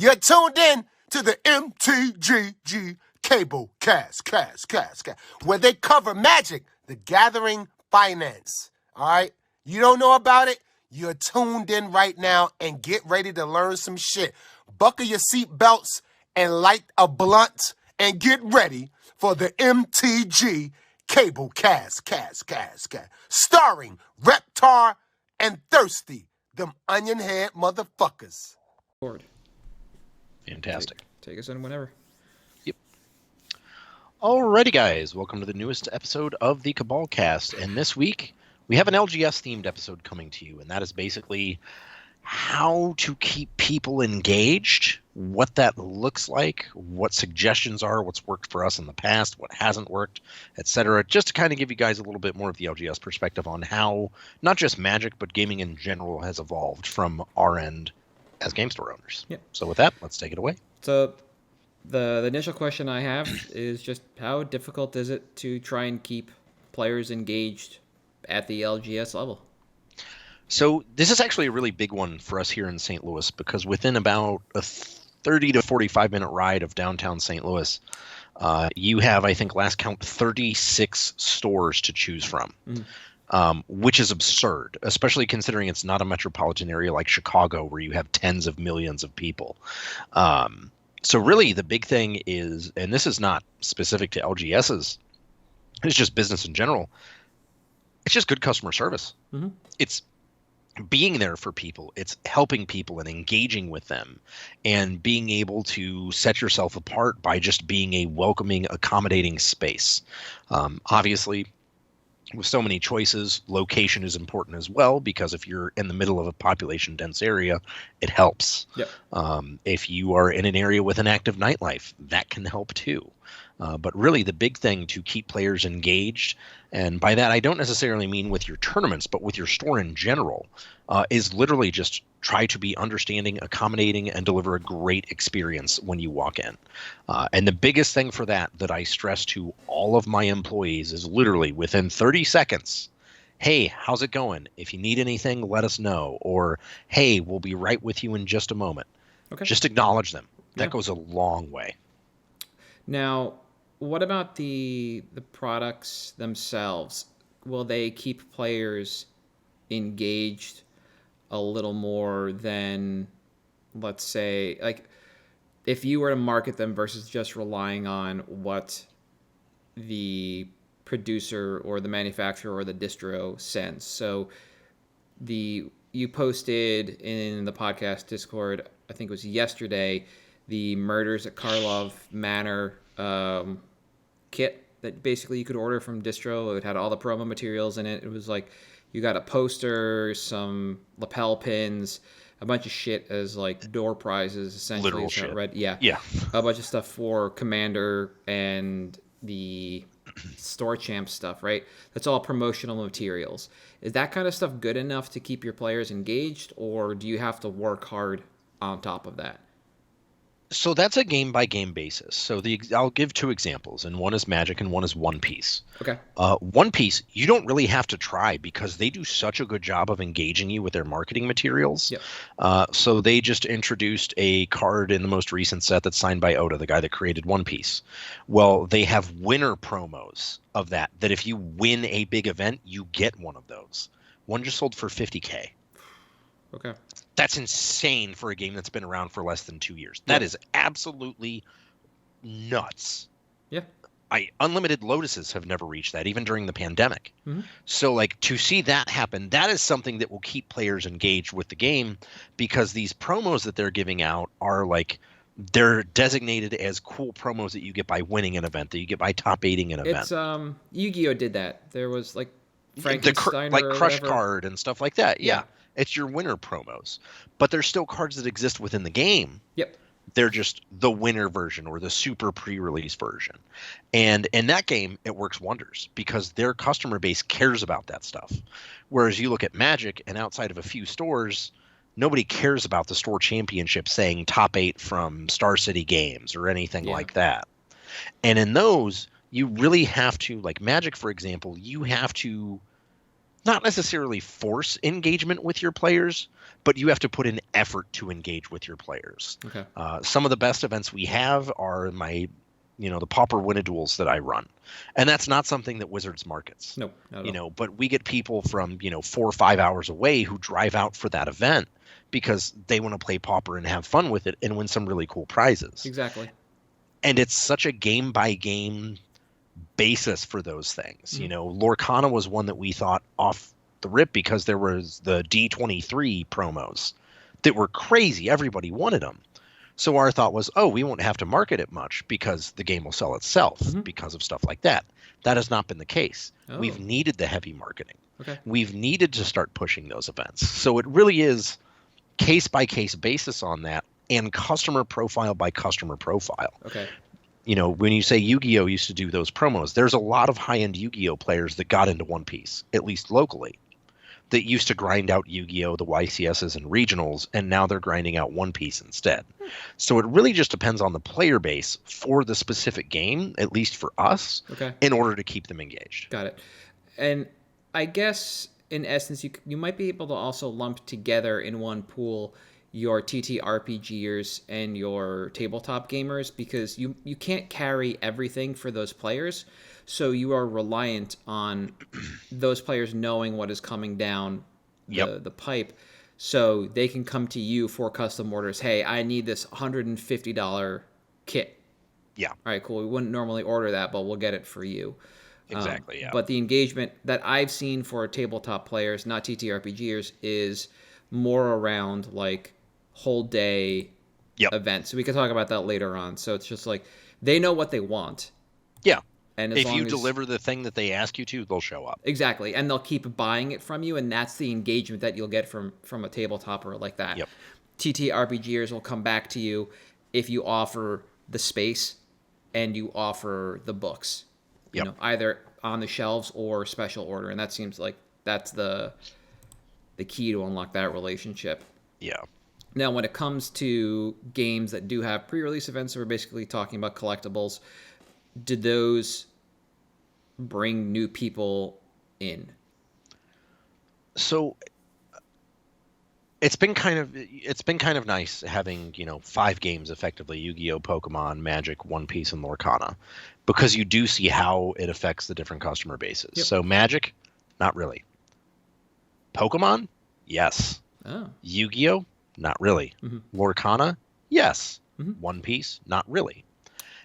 You're tuned in to the MtG Cable cast, where they cover Magic, the Gathering finance. All right? You don't know about it? You're tuned in right now and get ready to learn some shit. Buckle your seatbelts and light a blunt and get ready for the MtG Cable cast. Starring Reptar and Thirsty, them onion head motherfuckers. Fantastic. Take us in whenever. Yep. Alrighty, guys. Welcome to the newest episode of the Cabal Cast. And this week, we have an LGS-themed episode coming to you. And that is basically how to keep people engaged, what that looks like, what suggestions are, what's worked for us in the past, what hasn't worked, etc. Just to kind of give you guys a little bit more of the LGS perspective on how not just Magic, but gaming in general has evolved from our end as game store owners. Yep. So with that, let's take it away. So the initial question I have is just how difficult is it to try and keep players engaged at the LGS level? So this is actually a really big one for us here in St. Louis because within about a 30 to 45 minute ride of downtown St. Louis, you have, I think, last count 36 stores to choose from. Mm-hmm. Which is absurd, especially considering it's not a metropolitan area like Chicago where you have tens of millions of people. So really the big thing is, and this is not specific to LGSs, it's just business in general, it's just good customer service. Mm-hmm. It's being there for people. It's helping people and engaging with them and being able to set yourself apart by just being a welcoming, accommodating space. Obviously, with so many choices, location is important as well, because if you're in the middle of a population dense area, it helps. Yep. If you are in an area with an active nightlife, that can help too. But really the big thing to keep players engaged, and by that I don't necessarily mean with your tournaments, but with your store in general, is literally just try to be understanding, accommodating, and deliver a great experience when you walk in. And the biggest thing for that I stress to all of my employees is literally within 30 seconds, hey, how's it going? If you need anything, let us know. Or, hey, we'll be right with you in just a moment. Okay. Just acknowledge them. That goes a long way. Now, what about the products themselves? Will they keep players engaged a little more than, let's say, like if you were to market them versus just relying on what the producer or the manufacturer or the distro sends? So you posted in the podcast Discord, I think it was yesterday, the Murders at Karlov Manor kit that basically you could order from distro. It had all the promo materials in it. It was like you got a poster, some lapel pins, a bunch of shit as like door prizes, essentially. Literal shit. Yeah. A bunch of stuff for Commander and the Store Champ stuff, right? That's all promotional materials. Is that kind of stuff good enough to keep your players engaged, or do you have to work hard on top of that? So that's a game-by-game basis. So I'll give two examples, and one is Magic and one is One Piece. Okay. One Piece, you don't really have to try because they do such a good job of engaging you with their marketing materials. Yep. So they just introduced a card in the most recent set that's signed by Oda, the guy that created One Piece. Well, they have winner promos of that if you win a big event, you get one of those. One just sold for $50K. Okay. That's insane for a game that's been around for less than 2 years. That is absolutely nuts. Yeah. Unlimited Lotuses have never reached that, even during the pandemic. Mm-hmm. So, like, to see that happen, that is something that will keep players engaged with the game, because these promos that they're giving out are like, they're designated as cool promos that you get by winning an event, that you get by top 8ing an event. It's Yu-Gi-Oh did that. There was like Frankenstein like Crush whatever. Card and stuff like that. Yeah. It's your winner promos, but there's still cards that exist within the game. Yep. They're just the winner version or the super pre-release version. And in that game, it works wonders because their customer base cares about that stuff. Whereas you look at Magic, and outside of a few stores, nobody cares about the store championship saying top 8 from Star City Games or anything like that. And in those, you really have to, like Magic, for example, you have to not necessarily force engagement with your players, but you have to put in effort to engage with your players. Okay. Some of the best events we have are the Pauper Win-a-Duels that I run. And that's not something that Wizards markets. Nope, not at all. But we get people from, 4 or 5 hours away who drive out for that event because they want to play Pauper and have fun with it and win some really cool prizes. Exactly. And it's such a game-by-game basis for those things. Lorcana was one that we thought off the rip because there was the D23 promos that were crazy. Everybody wanted them. So our thought was, we won't have to market it much because the game will sell itself because of stuff like that. That has not been the case. Oh. We've needed the heavy marketing. Okay. We've needed to start pushing those events. So it really is case-by-case basis on that and customer profile by customer profile. Okay. When you say Yu-Gi-Oh! Used to do those promos, there's a lot of high-end Yu-Gi-Oh! Players that got into One Piece, at least locally, that used to grind out Yu-Gi-Oh!, the YCSs and regionals, and now they're grinding out One Piece instead. So it really just depends on the player base for the specific game, at least for us, in order to keep them engaged. Got it. And I guess, in essence, you might be able to also lump together in one pool your TTRPGers and your tabletop gamers, because you can't carry everything for those players. So you are reliant on those players knowing what is coming down the pipe, so they can come to you for custom orders. Hey, I need this $150 kit. Yeah. All right, cool. We wouldn't normally order that, but we'll get it for you. Exactly, yeah. But the engagement that I've seen for tabletop players, not TTRPGers, is more around like whole day events. So we can talk about that later on. So it's just like they know what they want. Yeah. And if you deliver the thing that they ask you to, they'll show up. Exactly. And they'll keep buying it from you, and that's the engagement that you'll get from a tabletopper like that. Yep. TTRPGers will come back to you if you offer the space and you offer the books. Either on the shelves or special order. And that seems like that's the key to unlock that relationship. Yeah. Now, when it comes to games that do have pre-release events, so we're basically talking about collectibles, did those bring new people in? So it's been kind of nice having 5 games effectively: Yu-Gi-Oh!, Pokemon, Magic, One Piece, and Lorcana, because you do see how it affects the different customer bases. Yep. So Magic, not really. Pokemon, yes. Oh. Yu-Gi-Oh!, not really. Mm-hmm. Lorcana, yes. Mm-hmm. One Piece, not really.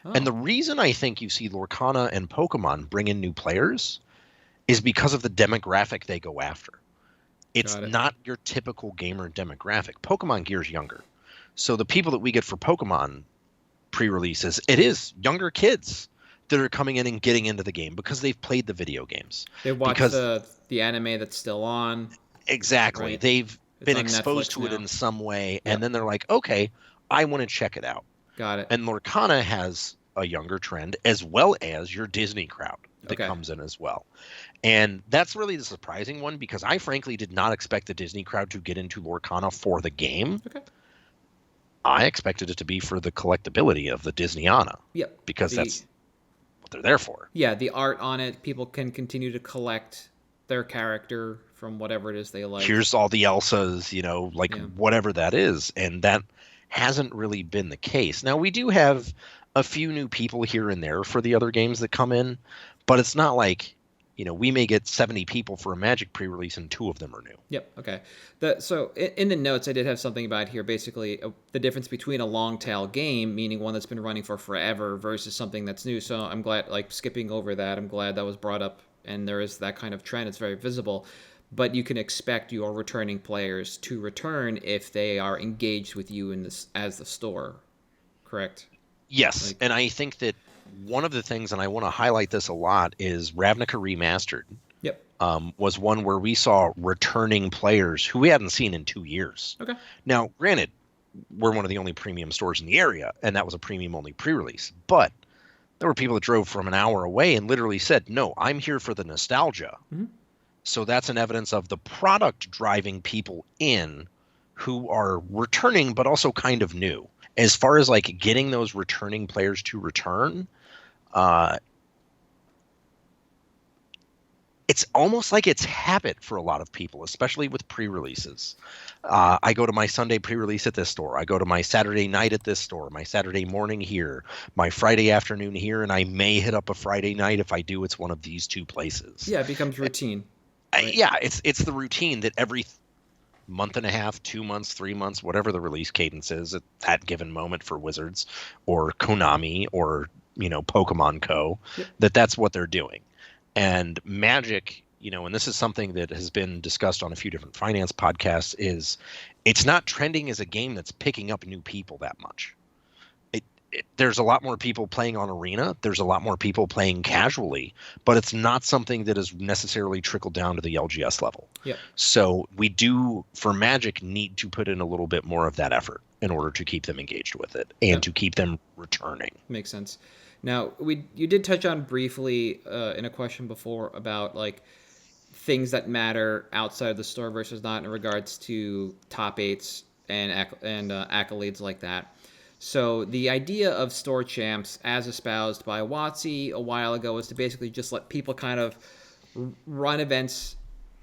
Oh. And the reason I think you see Lorcana and Pokemon bring in new players is because of the demographic they go after. It's not your typical gamer demographic. Pokemon gear's younger. So the people that we get for Pokemon pre-releases, it is younger kids that are coming in and getting into the game because they've played the video games. They watch the anime that's still on. Exactly. Right? They've been exposed to it in some way, and then they're like, okay, I want to check it out. Got it. And Lorcana has a younger trend, as well as your Disney crowd that comes in as well. And that's really the surprising one, because I frankly did not expect the Disney crowd to get into Lorcana for the game. Okay. I expected it to be for the collectability of the Disneyana. Yep. Because that's what they're there for. Yeah, the art on it, people can continue to collect their character from whatever it is they like. Here's all the Elsas, whatever that is. And that hasn't really been the case. Now, we do have a few new people here and there for the other games that come in, but it's not like, we may get 70 people for a Magic pre-release and 2 of them are new. Yep. Okay. So in the notes, I did have something about here, basically the difference between a long tail game, meaning one that's been running for forever, versus something that's new. So I'm glad, skipping over that, I'm glad that was brought up, and there is that kind of trend. It's very visible. But you can expect your returning players to return if they are engaged with you in this as the store, correct? Yes, and I think that one of the things, and I want to highlight this a lot, is Ravnica Remastered. Yep. Was one where we saw returning players who we hadn't seen in 2 years. Okay. Now, granted, we're one of the only premium stores in the area, and that was a premium-only pre-release. But there were people that drove from an hour away and literally said, no, I'm here for the nostalgia. Mm-hmm. So that's an evidence of the product driving people in who are returning, but also kind of new. As far as getting those returning players to return, it's almost like it's habit for a lot of people, especially with pre-releases. I go to my Sunday pre-release at this store. I go to my Saturday night at this store, my Saturday morning here, my Friday afternoon here, and I may hit up a Friday night. If I do, it's one of these two places. Yeah, it becomes routine. Right? Yeah, it's the routine that every month and a half, 2 months, 3 months, whatever the release cadence is at that given moment for Wizards or Konami or Pokemon Co. Yep. That's what they're doing. And Magic, and this is something that has been discussed on a few different finance podcasts, is it's not trending as a game that's picking up new people that much. There's a lot more people playing on Arena. There's a lot more people playing casually, but it's not something that has necessarily trickled down to the LGS level. Yep. So we do, for Magic, need to put in a little bit more of that effort in order to keep them engaged with it and to keep them returning. Makes sense. Now, you did touch on briefly in a question before about like things that matter outside of the store versus not in regards to top eights and accolades like that. So the idea of store champs, as espoused by WotC a while ago, was to basically just let people kind of run events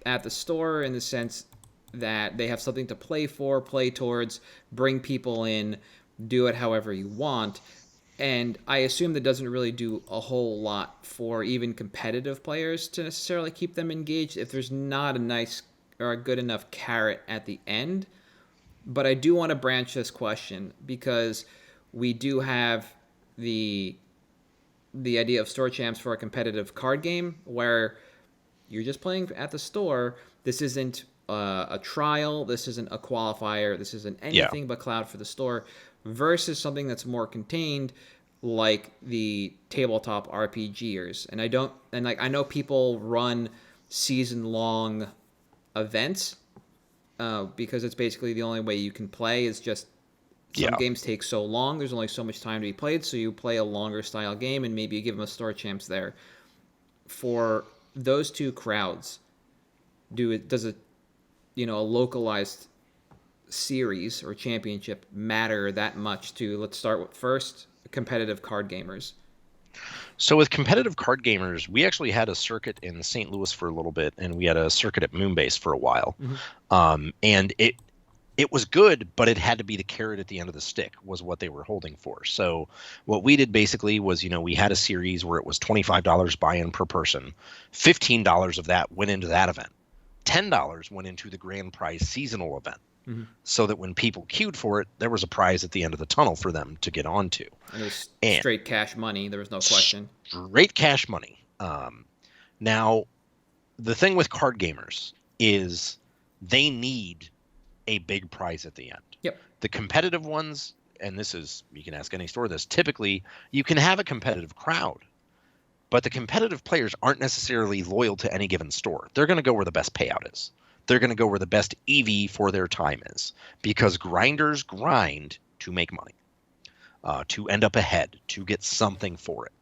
at the store in the sense that they have something to play for, play towards, bring people in, do it however you want. And I assume that doesn't really do a whole lot for even competitive players to necessarily keep them engaged if there's not a nice or a good enough carrot at the end. But I do want to branch this question because we do have the idea of store champs for a competitive card game where you're just playing at the store. This isn't a trial. This isn't a qualifier. This isn't anything but Cloud for the store versus something that's more contained like the tabletop RPGers. And I know people run season-long events because it's basically the only way you can play is just some games take so long. There's only so much time to be played, so you play a longer style game and maybe you give them a store champs there. For those two crowds, does a localized series or championship matter that much to, let's start with first, competitive card gamers? So with competitive card gamers, we actually had a circuit in St. Louis for a little bit, and we had a circuit at Moonbase for a while. Mm-hmm. And it was good, but it had to be the carrot at the end of the stick was what they were holding for. So what we did basically was, we had a series where it was $25 buy-in per person. $15 of that went into that event. $10 went into the grand prize seasonal event. Mm-hmm. So that when people queued for it, there was a prize at the end of the tunnel for them to get onto. And it was straight cash money. There was no question. Straight cash money. Now, the thing with card gamers is they need a big prize at the end. Yep. The competitive ones, and this is, you can ask any store this, typically you can have a competitive crowd, but the competitive players aren't necessarily loyal to any given store. They're going to go where the best payout is. They're going to go where the best EV for their time is, because grinders grind to make money, to end up ahead, to get something for it.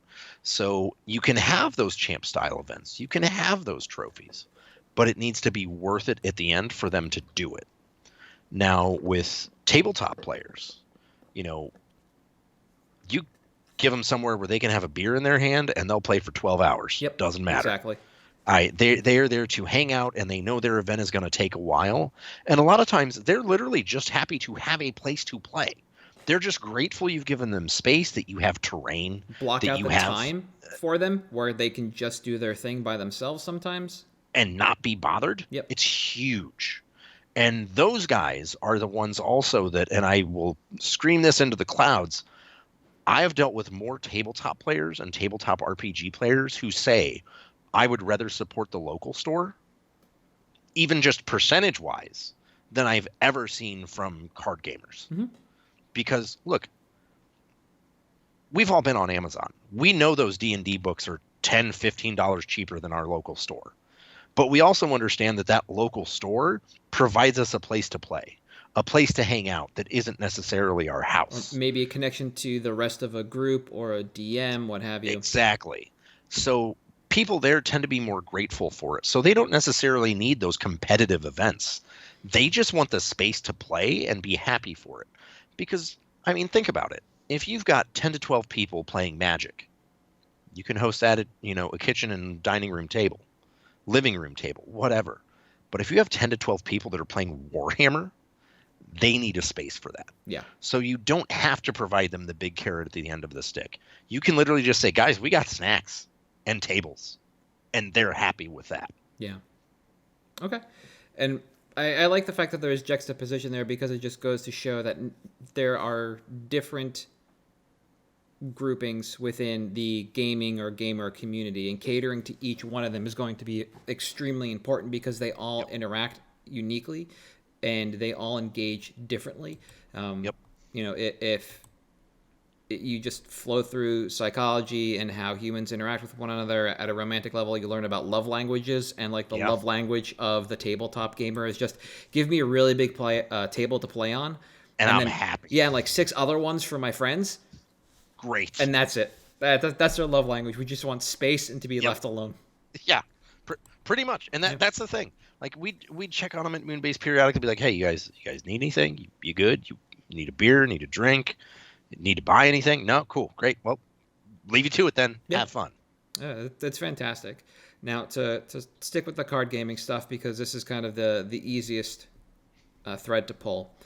So you can have those champ style events. You can have those trophies, but it needs to be worth it at the end for them to do it. Now with tabletop players, you give them somewhere where they can have a beer in their hand and they'll play for 12 hours. Yep, doesn't matter. Exactly. They're there to hang out, and they know their event is going to take a while. And a lot of times, they're literally just happy to have a place to play. They're just grateful you've given them space, that you have terrain. Block out the time for them where they can just do their thing by themselves sometimes. And not be bothered. Yep. It's huge. And those guys are the ones also that, and I will scream this into the clouds, I have dealt with more tabletop players and tabletop RPG players who say, I would rather support the local store, even just percentage-wise, than I've ever seen from card gamers. Mm-hmm. Because, look, we've all been on Amazon. We know those D&D books are $10, $15 cheaper than our local store. But we also understand that local store provides us a place to play, a place to hang out that isn't necessarily our house. Or maybe a connection to the rest of a group or a DM, what have you. Exactly. So people there tend to be more grateful for it. So they don't necessarily need those competitive events. They just want the space to play and be happy for it. Because, think about it. If you've got 10 to 12 people playing Magic, you can host that at, a kitchen and dining room table. living room table, whatever. But if you have 10 to 12 people that are playing Warhammer, they need a space for that. Yeah. So you don't have to provide them the big carrot at the end of the stick. You can literally just say, guys, we got snacks and tables, and they're happy with that. Yeah. Okay. And I like the fact that there is juxtaposition there, because it just goes to show that there are different groupings within the gaming or gamer community, and catering to each one of them is going to be extremely important, because they all interact uniquely and they all engage differently. If you just flow through psychology and how humans interact with one another at a romantic level, you learn about love languages, and like the love language of the tabletop gamer is just give me a really big table to play on, and I'm happy. Yeah, and like 6 other ones for my friends. Great. And that's it. That's their love language. We just want space and to be left alone. Yeah, pretty much. And that's the thing. Like we'd check on them at Moonbase periodically, be like, hey, you guys need anything? You good? You need a beer? Need a drink? Need to buy anything? No? Cool. Great. Well, leave you to it then. Yeah. Have fun. That's fantastic. Now, to stick with the card gaming stuff, because this is kind of the easiest thread to pull.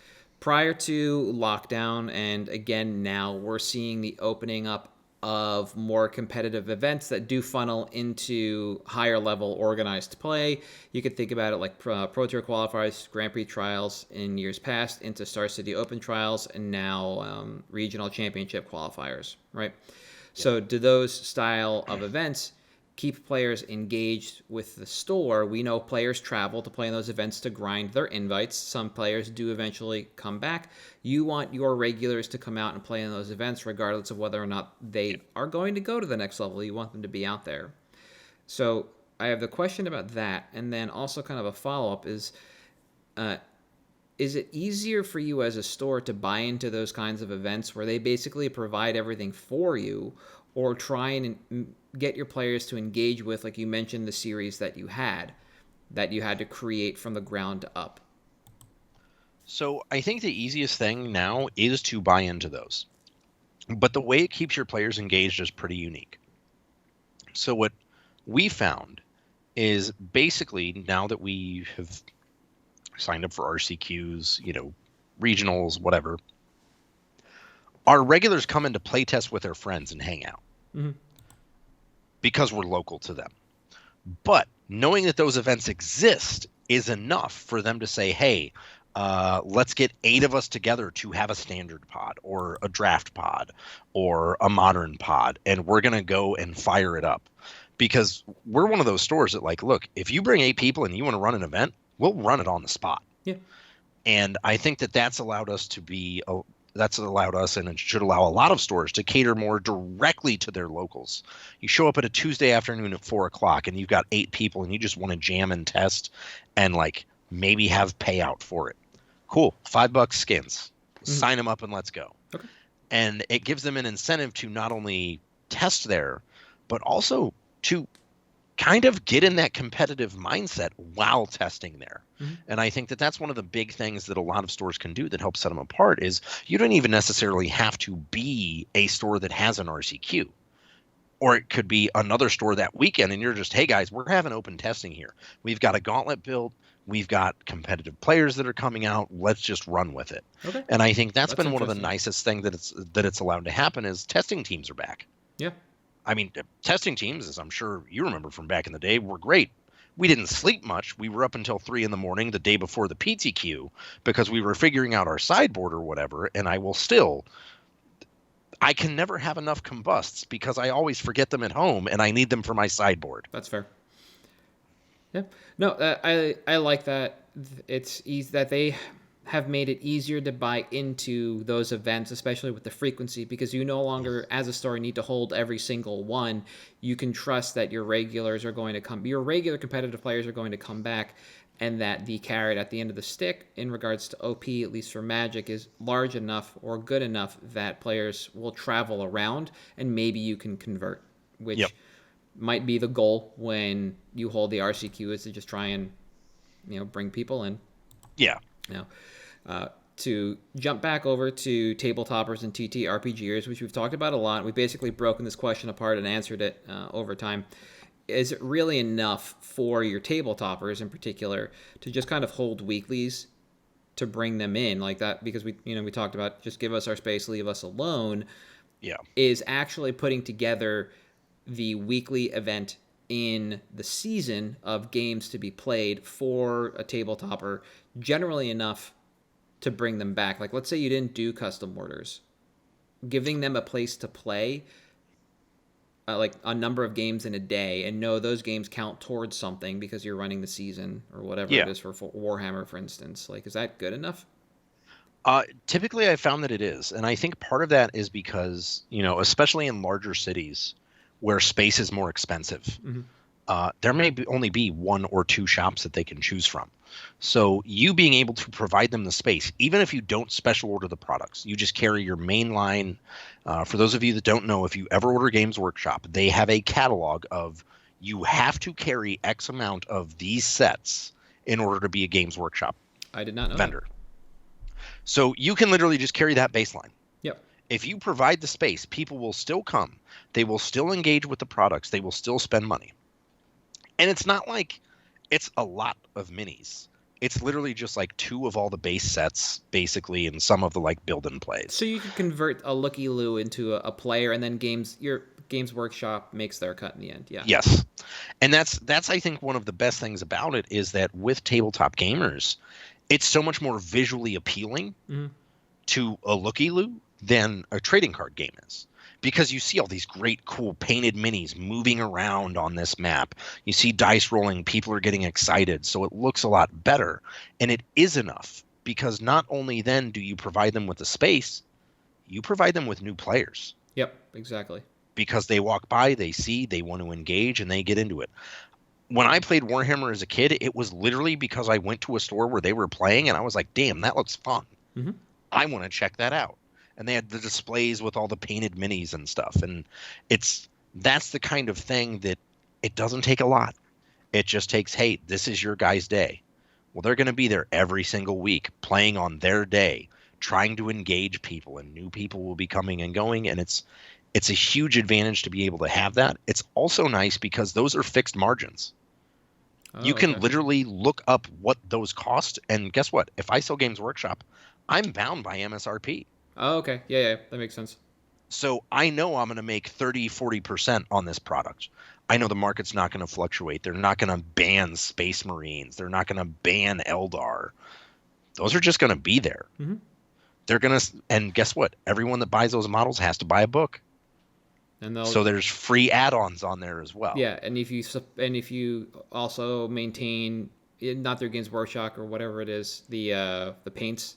Prior to lockdown, and again now, we're seeing the opening up of more competitive events that do funnel into higher level organized play. You could think about it like Pro Tour qualifiers, Grand Prix trials in years past, into Star City Open trials, and now regional championship qualifiers, right? Yep. So do those style of events keep players engaged with the store? We know players travel to play in those events to grind their invites. Some players do eventually come back. You want your regulars to come out and play in those events regardless of whether or not they are going to go to the next level. You want them to be out there. So I have the question about that, and then also kind of a follow-up is it easier for you as a store to buy into those kinds of events where they basically provide everything for you, or try and get your players to engage with, like you mentioned, the series that you had to create from the ground up? So I think the easiest thing now is to buy into those. But the way it keeps your players engaged is pretty unique. So what we found is basically, now that we have signed up for RCQs, regionals, whatever, our regulars come in to play test with their friends and hang out. Mm-hmm. Because we're local to them. But knowing that those events exist is enough for them to say, hey, let's get 8 of us together to have a standard pod or a draft pod or a modern pod, and we're going to go and fire it up. Because we're one of those stores that, like, look, if you bring 8 people and you want to run an event, we'll run it on the spot. Yeah. And I think that's allowed us to be that's allowed us, and it should allow a lot of stores, to cater more directly to their locals. You show up at a Tuesday afternoon at 4:00 and you've got 8 people and you just want to jam and test and like maybe have payout for it. Cool. $5 skins. Mm-hmm. Sign them up and let's go. Okay. And it gives them an incentive to not only test there, but also to kind of get in that competitive mindset while testing there. Mm-hmm. And I think that's one of the big things that a lot of stores can do that helps set them apart is you don't even necessarily have to be a store that has an RCQ. Or it could be another store that weekend and you're just, hey guys, we're having open testing here. We've got a gauntlet built. We've got competitive players that are coming out. Let's just run with it. Okay. And I think that's been one of the nicest things that it's allowed to happen is testing teams are back. Yeah. I mean, testing teams, as I'm sure you remember from back in the day, were great. We didn't sleep much. We were up until 3 a.m. the day before the PTQ because we were figuring out our sideboard or whatever. And I can never have enough combusts because I always forget them at home and I need them for my sideboard. That's fair. Yeah. No, I like that. It's easy that they have made it easier to buy into those events, especially with the frequency, because you no longer, as a store, need to hold every single one. You can trust that your regulars are going to come, your regular competitive players are going to come back, and that the carrot at the end of the stick, in regards to OP, at least for Magic, is large enough or good enough that players will travel around, and maybe you can convert, which might be the goal when you hold the RCQ, is to just try and, bring people in. Yeah. To jump back over to tabletoppers and TTRPGers, which we've talked about a lot. We've basically broken this question apart and answered it over time. is it really enough for your tabletoppers in particular to just kind of hold weeklies to bring them in like that? Because we talked about just give us our space, leave us alone. Yeah. Is actually putting together the weekly event in the season of games to be played for a tabletopper generally enough to bring them back. Like, let's say you didn't do custom orders, giving them a place to play like a number of games in a day, and know those games count towards something because you're running the season or whatever Yeah. it is for Warhammer, for instance. Like, is that good enough? Typically, I found that it is, and I think part of that is because especially in larger cities where space is more expensive, there may only be one or two shops that they can choose from. So you being able to provide them the space, even if you don't special order the products, you just carry your main line. For those of you that don't know, if you ever order Games Workshop, they have a catalog of you have to carry X amount of these sets in order to be a Games Workshop I did not know vendor. So you can literally just carry that baseline. Yep. If you provide the space, people will still come. They will still engage with the products. They will still spend money. And it's not like it's a lot of minis. It's literally just like 2 of all the base sets, basically, and some of the like build and plays. So you can convert a looky-loo into a player, and then your Games Workshop makes their cut in the end. Yeah. Yes. And that's I think one of the best things about it is that with tabletop gamers, it's so much more visually appealing to a looky-loo than a trading card game is. Because you see all these great, cool painted minis moving around on this map. You see dice rolling, people are getting excited, so it looks a lot better. And it is enough, because not only then do you provide them with the space, you provide them with new players. Yep, exactly. Because they walk by, they see, they want to engage, and they get into it. When I played Warhammer as a kid, it was literally because I went to a store where they were playing, and I was like, damn, that looks fun. I want to check that out. And they had the displays with all the painted minis and stuff. And that's the kind of thing that it doesn't take a lot. It just takes, hey, this is your guy's day. Well, they're going to be there every single week playing on their day, trying to engage people, and new people will be coming and going. And it's a huge advantage to be able to have that. It's also nice because those are fixed margins. You can literally look up what those cost. And guess what? If I sell Games Workshop, I'm bound by MSRP. Oh, okay. Yeah, that makes sense. So I know I'm going to make 30, 40% on this product. I know the market's not going to fluctuate. They're not going to ban Space Marines. They're not going to ban Eldar. Those are just going to be there. They're going to, and guess what? Everyone that buys those models has to buy a book. And so there's free add-ons on there as well. Yeah, and if you also maintain, not through Games Workshop or whatever it is, the paints.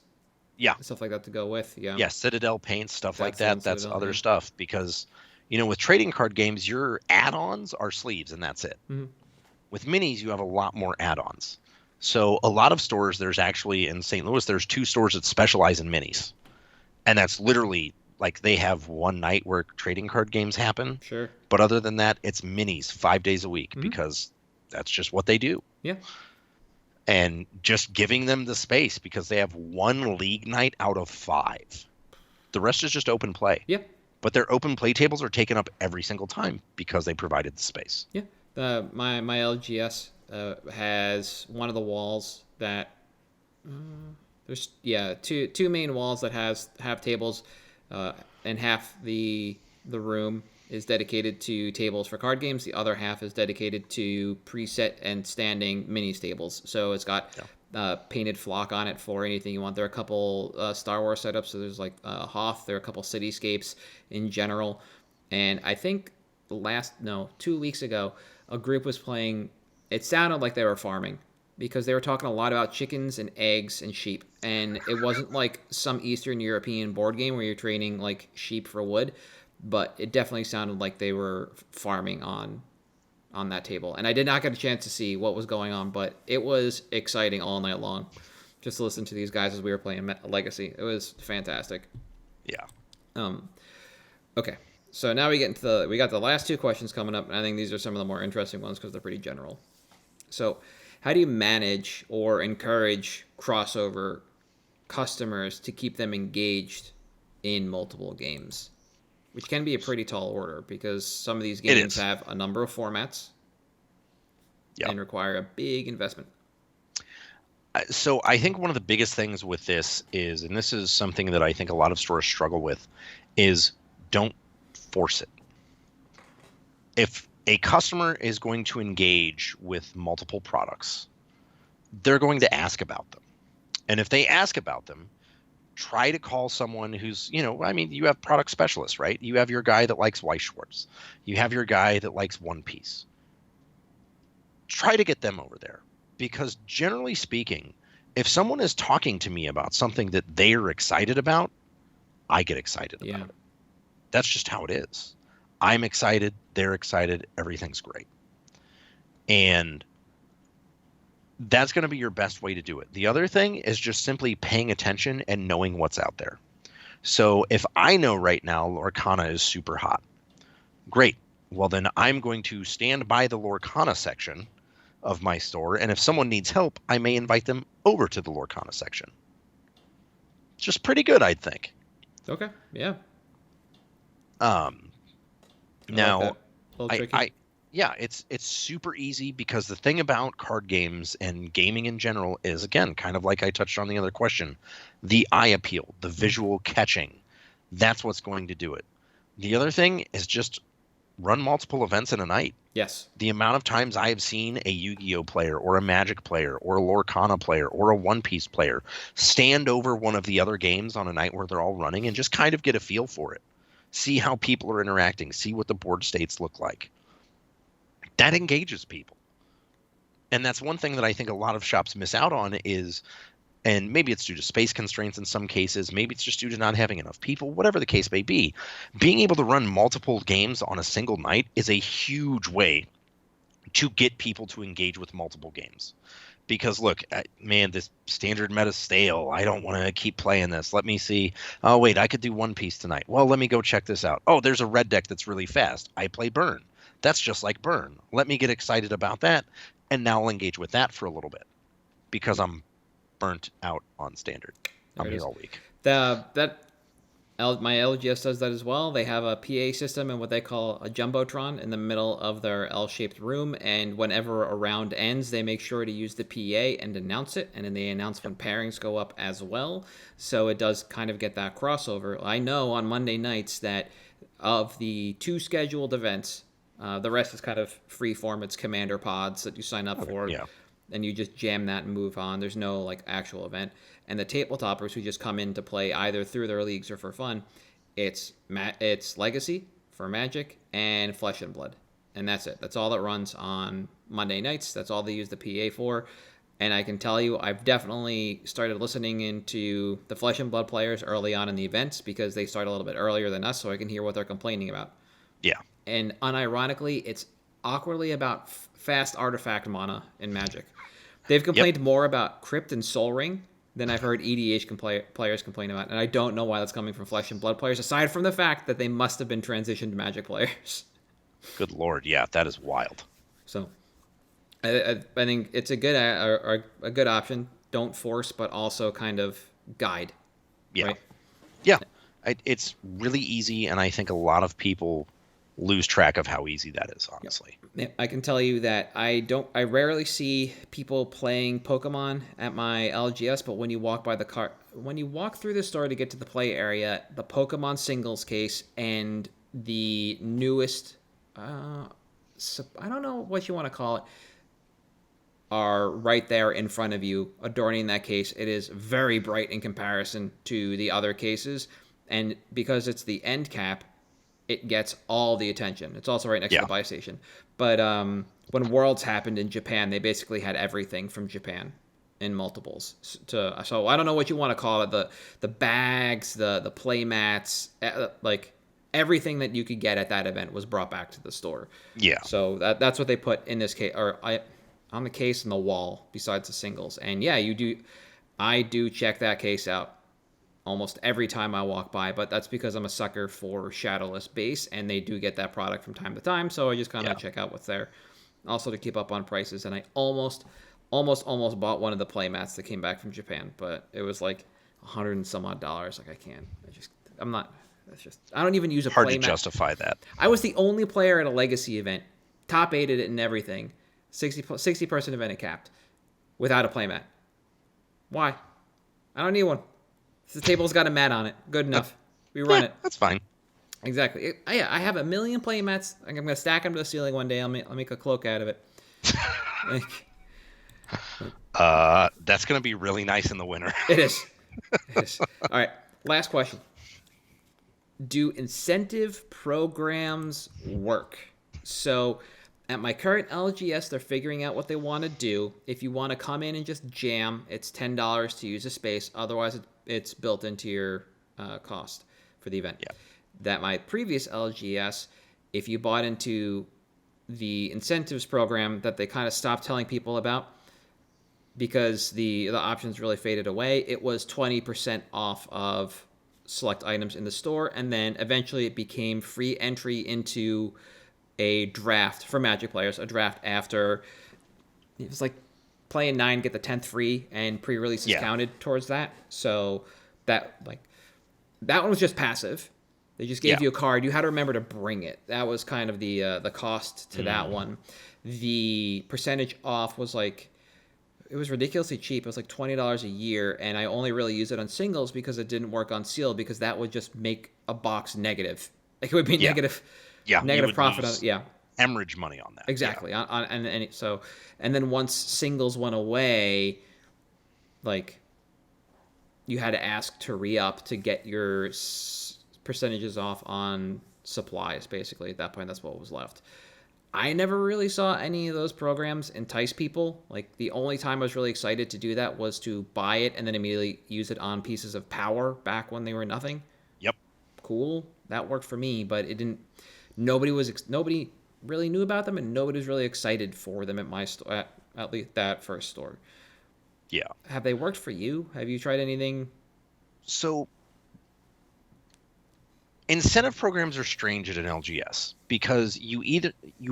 Yeah. Stuff like that to go with. Yeah. Yeah, Citadel paints, stuff like that. That's other stuff, because, with trading card games, your add-ons are sleeves and that's it. With minis, you have a lot more add-ons. So a lot of stores, there's actually in St. Louis, there's 2 stores that specialize in minis. And that's literally like they have one night where trading card games happen. Sure. But other than that, it's minis 5 days a week because that's just what they do. Yeah. And just giving them the space because they have 1 league night out of 5. The rest is just open play. Yeah. But their open play tables are taken up every single time because they provided the space. Yeah. My LGS has one of the walls that there's two main walls that have tables, and half the room is dedicated to tables for card games. The other half is dedicated to preset and standing minis tables. So it's got painted flock on it for anything you want. There are a couple Star Wars setups. So there's like Hoth. There are a couple cityscapes in general. And I think 2 weeks ago, a group was playing. It sounded like they were farming because they were talking a lot about chickens and eggs and sheep. And it wasn't like some Eastern European board game where you're trading like sheep for wood. But it definitely sounded like they were farming on that table. And I did not get a chance to see what was going on, but it was exciting all night long just to listen to these guys as we were playing Legacy. It was fantastic. Yeah. Okay. So now we got the last 2 questions coming up, and I think these are some of the more interesting ones because they're pretty general. So how do you manage or encourage crossover customers to keep them engaged in multiple games? Which can be a pretty tall order because some of these games have a number of formats. Yep. and require a big investment. So I think one of the biggest things with this is, and this is something that I think a lot of stores struggle with, is don't force it. If a customer is going to engage with multiple products, they're going to ask about them. And if they ask about them, try to call someone who's, I mean, you have product specialists, right? You have your guy that likes Weiss Schwarz. You have your guy that likes One Piece. Try to get them over there. Because generally speaking, if someone is talking to me about something that they're excited about, I get excited about it. That's just how it is. I'm excited. They're excited. Everything's great. And that's going to be your best way to do it. The other thing is just simply paying attention and knowing what's out there. So if I know right now Lorcana is super hot, great. Well, then I'm going to stand by the Lorcana section of my store, and if someone needs help, I may invite them over to the Lorcana section. Just pretty good, I'd think. Okay, yeah. Now, like it's super easy, because the thing about card games and gaming in general is, again, kind of like I touched on the other question, the eye appeal, the visual catching. That's what's going to do it. The other thing is just run multiple events in a night. Yes. The amount of times I have seen a Yu-Gi-Oh player or a Magic player or a Lorcana player or a One Piece player stand over one of the other games on a night where they're all running and just kind of get a feel for it. See how people are interacting. See what the board states look like. That engages people. And that's one thing that I think a lot of shops miss out on is, and maybe it's due to space constraints in some cases, maybe it's just due to not having enough people, whatever the case may be, being able to run multiple games on a single night is a huge way to get people to engage with multiple games. Because look, man, this standard meta's stale. I don't want to keep playing this. Let me see. Oh, wait, I could do One Piece tonight. Well, let me go check this out. Oh, there's a red deck that's really fast. I play Burn. That's just like Burn. Let me get excited about that, and now I'll engage with that for a little bit because I'm burnt out on standard. I'm here all week. My LGS does that as well. They have a PA system and what they call a jumbotron in the middle of their L-shaped room, and whenever a round ends, they make sure to use the PA and announce it, and then they announce when pairings go up as well. So it does kind of get that crossover. I know on Monday nights that of the 2 scheduled events, the rest is kind of free form. It's commander pods that you sign up for. Yeah. And you just jam that and move on. There's no like actual event. And the tabletoppers who just come in to play either through their leagues or for fun, it's Legacy for Magic and Flesh and Blood, and that's it. That's all that runs on Monday nights. That's all they use the PA for. And I can tell you, I've definitely started listening into the Flesh and Blood players early on in the events because they start a little bit earlier than us, so I can hear what they're complaining about. Yeah. And unironically, it's awkwardly about fast artifact mana in Magic. They've complained more about Crypt and Soul Ring than I've heard EDH players complain about, and I don't know why that's coming from Flesh and Blood players, aside from the fact that they must have been transitioned Magic players. Good Lord, yeah, that is wild. So, I think it's a good option. Don't force, but also kind of guide. Yeah, right? Yeah, it's really easy, and I think a lot of people lose track of how easy that is, honestly. Yep. I can tell you that I rarely see people playing Pokemon at my LGS, but when you walk through the store to get to the play area, the Pokemon singles case and the newest, I don't know what you want to call it, are right there in front of you, adorning that case. It is very bright in comparison to the other cases, and because it's the end cap, it gets all the attention. It's also right next to the buy station. But when Worlds happened in Japan, they basically had everything from Japan in multiples. So I don't know what you want to call it. The bags, the play mats, like everything that you could get at that event was brought back to the store. Yeah. So that's what they put in this case, on the case and the wall besides the singles. And yeah, I do check that case out almost every time I walk by, but that's because I'm a sucker for shadowless base, and they do get that product from time to time, so I just kind of check out what's there. Also to keep up on prices, and I almost bought one of the play mats that came back from Japan, but it was like $100 and some odd. Like I don't even use a hard play to mat. justify that. I was the only player at a Legacy event, top 8 at it and everything, 60-person event at capped without a playmat. Why? I don't need one. The table's got a mat on it. Good enough. We run it. That's fine. Exactly. I have a million playmats. I'm going to stack them to the ceiling one day. I'll make a cloak out of it. That's going to be really nice in the winter. It is. All right. Last question. Do incentive programs work? So at my current LGS, they're figuring out what they want to do. If you want to come in and just jam, it's $10 to use a space. Otherwise, it's built into your cost for the event. Yeah. That my previous LGS, if you bought into the incentives program that they kind of stopped telling people about because the options really faded away, it was 20% off of select items in the store, and then eventually it became free entry into a draft for Magic players, a draft after it was like playing 9, get the 10th free, and pre-releases counted towards that. So that one was just passive. They just gave you a card. You had to remember to bring it. That was kind of the cost to that one. The percentage off was it was ridiculously cheap. It was like $20 a year, and I only really used it on singles because it didn't work on sealed, because that would just make a box negative. Like it would be negative. Yeah, negative profit on hemorrhage money on that. Exactly. And then once singles went away, like you had to ask to re-up to get your percentages off on supplies. Basically, at that point, that's what was left. I never really saw any of those programs entice people. Like the only time I was really excited to do that was to buy it and then immediately use it on pieces of power back when they were nothing. Yep. Cool. That worked for me, but it didn't. Nobody really knew about them, and nobody was really excited for them at my store, at least that first store. Yeah. Have they worked for you? Have you tried anything? So incentive programs are strange at an LGS because you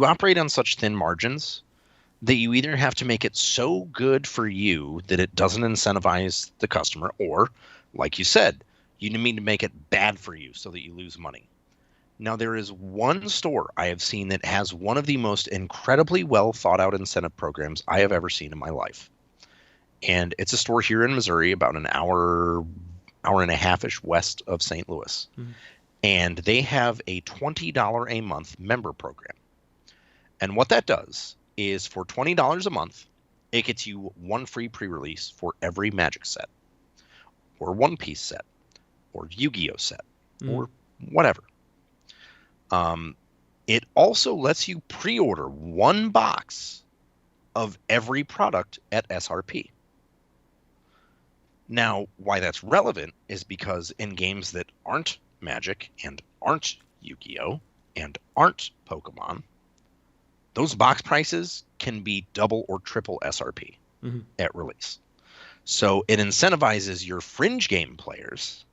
operate on such thin margins that you either have to make it so good for you that it doesn't incentivize the customer, or, like you said, you need to make it bad for you so that you lose money. Now, there is one store I have seen that has one of the most incredibly well thought out incentive programs I have ever seen in my life. And it's a store here in Missouri, about an hour and a half-ish west of St. Louis. Mm-hmm. And they have a $20 a month member program. And what that does is for $20 a month, it gets you one free pre-release for every Magic set, or One Piece set, or Yu-Gi-Oh set, or whatever. It also lets you pre-order one box of every product at SRP. Now, why that's relevant is because in games that aren't Magic and aren't Yu-Gi-Oh and aren't Pokemon, those box prices can be double or triple SRP at release. So it incentivizes your fringe game players,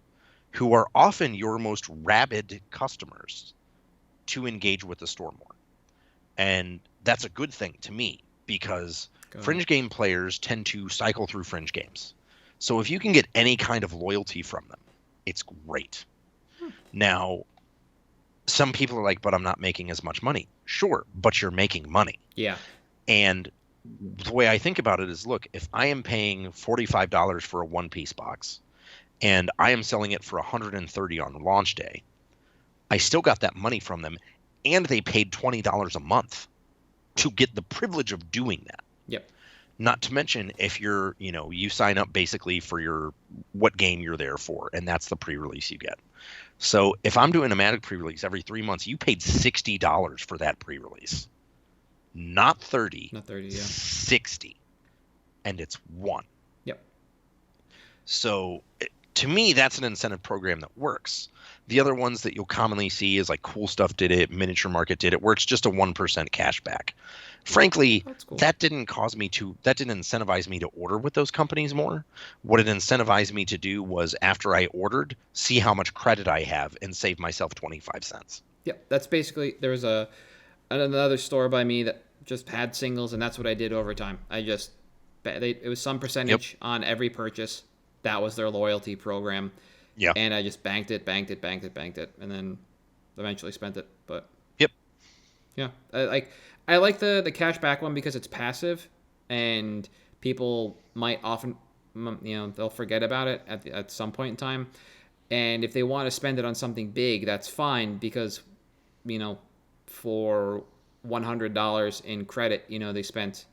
who are often your most rabid customers, to engage with the store more. And that's a good thing to me, because fringe game players tend to cycle through fringe games. So if you can get any kind of loyalty from them, it's great. Now, some people are like, but I'm not making as much money. Sure, but you're making money. Yeah. And the way I think about it is, look, if I am paying $45 for a One Piece box and I am selling it for $130 on launch day, I still got that money from them, and they paid $20 a month to get the privilege of doing that. Yep. Not to mention if you're, you sign up basically for what game you're there for, and that's the pre-release you get. So if I'm doing a Magic pre-release every 3 months, you paid $60 for that pre-release. Not 30. Not 30, yeah. 60. And it's one. Yep. So to me, that's an incentive program that works. The other ones that you'll commonly see is like Cool Stuff did it, Miniature Market did it, where it's just a 1% cash back. Frankly, cool. That didn't incentivize me to order with those companies more. What it incentivized me to do was, after I ordered, see how much credit I have and save myself 25 cents. Yep, that's basically, there was another store by me that just had singles, and that's what I did over time. It was some percentage on every purchase. That was their loyalty program. Yeah. And I just banked it, and then eventually spent it. But Yeah, I like the cashback one because it's passive, and people might often, they'll forget about it at some point in time, and if they want to spend it on something big, that's fine because, for $100 in credit, they spent,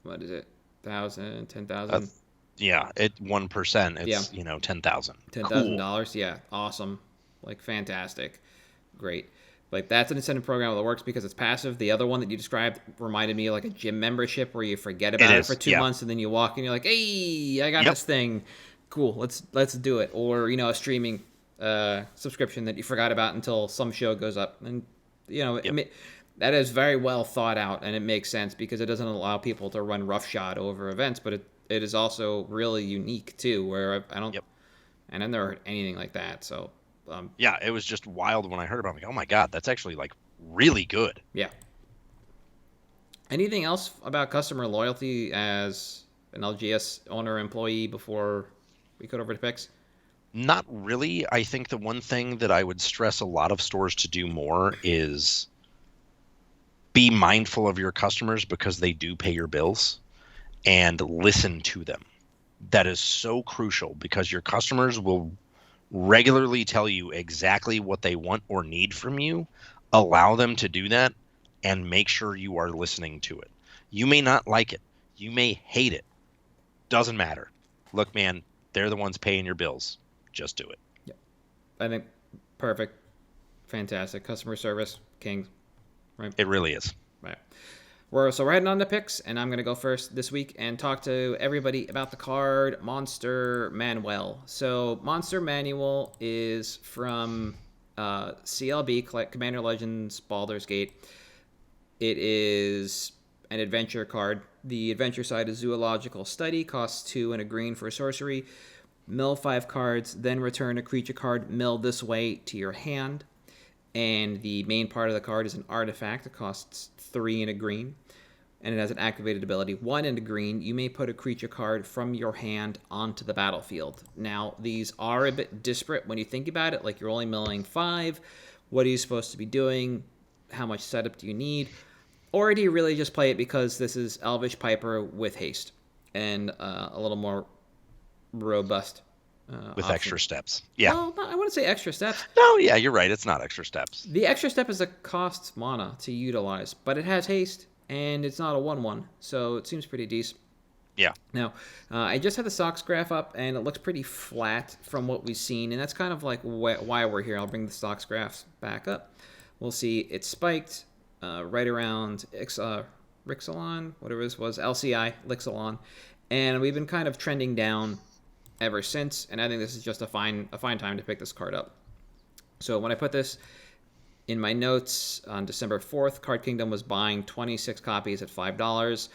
what is it, 1,000, 10,000. Yeah, 1%. Yeah, It's 10,000. Cool. $10,000. Yeah, awesome, like fantastic, great. Like that's an incentive program that works because it's passive. The other one that you described reminded me of like a gym membership where you forget about it for 2 months and then you walk and you're like, hey, I got this thing. Cool, let's do it. Or a streaming subscription that you forgot about until some show goes up, and that is very well thought out, and it makes sense because it doesn't allow people to run roughshod over events, but it is also really unique too, where I don't, and I've never heard anything like that. So. Yeah, it was just wild when I heard about it. I'm like, oh my God, that's actually like really good. Yeah. Anything else about customer loyalty as an LGS owner employee before we go over to picks? Not really. I think the one thing that I would stress a lot of stores to do more is be mindful of your customers because they do pay your bills, and listen to them. That is so crucial because your customers will regularly tell you exactly what they want or need from you. Allow them to do that and make sure you are listening to it. You may not like it. You may hate it. Doesn't matter. Look, man, they're the ones paying your bills. Just do it. Yeah. I think perfect. Fantastic. Customer service, king. Right? It really is. Right. We're heading on to picks, and I'm going to go first this week and talk to everybody about the card Monster Manual. So Monster Manual is from CLB, Commander Legends Baldur's Gate. It is an adventure card. The adventure side is Zoological Study, costs 2 and a green for sorcery. Mill 5 cards, then return a creature card milled this way to your hand. And the main part of the card is an artifact. It costs 3 and a green. And it has an activated ability. 1 and a green, you may put a creature card from your hand onto the battlefield. Now, these are a bit disparate when you think about it. Like, you're only milling 5. What are you supposed to be doing? How much setup do you need? Or do you really just play it because this is Elvish Piper with haste and a little more robust with option. Extra steps. Yeah. Well, I wouldn't say extra steps. No, yeah, you're right. It's not extra steps. The extra step is a cost mana to utilize, but it has haste, and it's not a 1/1, so it seems pretty decent. Yeah. Now, I just had the stocks graph up, and it looks pretty flat from what we've seen, and that's kind of like why we're here. I'll bring the stocks graphs back up. We'll see it spiked right around Rixalan, whatever this was, LCI, Lixalan, and we've been kind of trending down ever since, and I think this is just a fine time to pick this card up. So when I put this in my notes on December 4th, Card Kingdom was buying 26 copies at $5.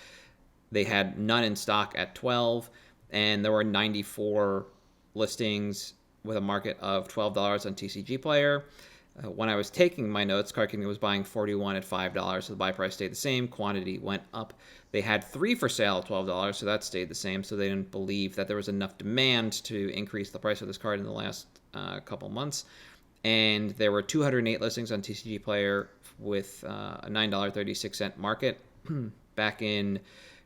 They had none in stock at $12, and there were 94 listings with a market of $12 on TCG Player. When I was taking my notes, Card Kingdom was buying 41 at $5, so the buy price stayed the same. Quantity went up. They had 3 for sale at $12, so that stayed the same. So they didn't believe that there was enough demand to increase the price of this card in the last couple months. And there were 208 listings on TCG Player with a $9.36 market. Back in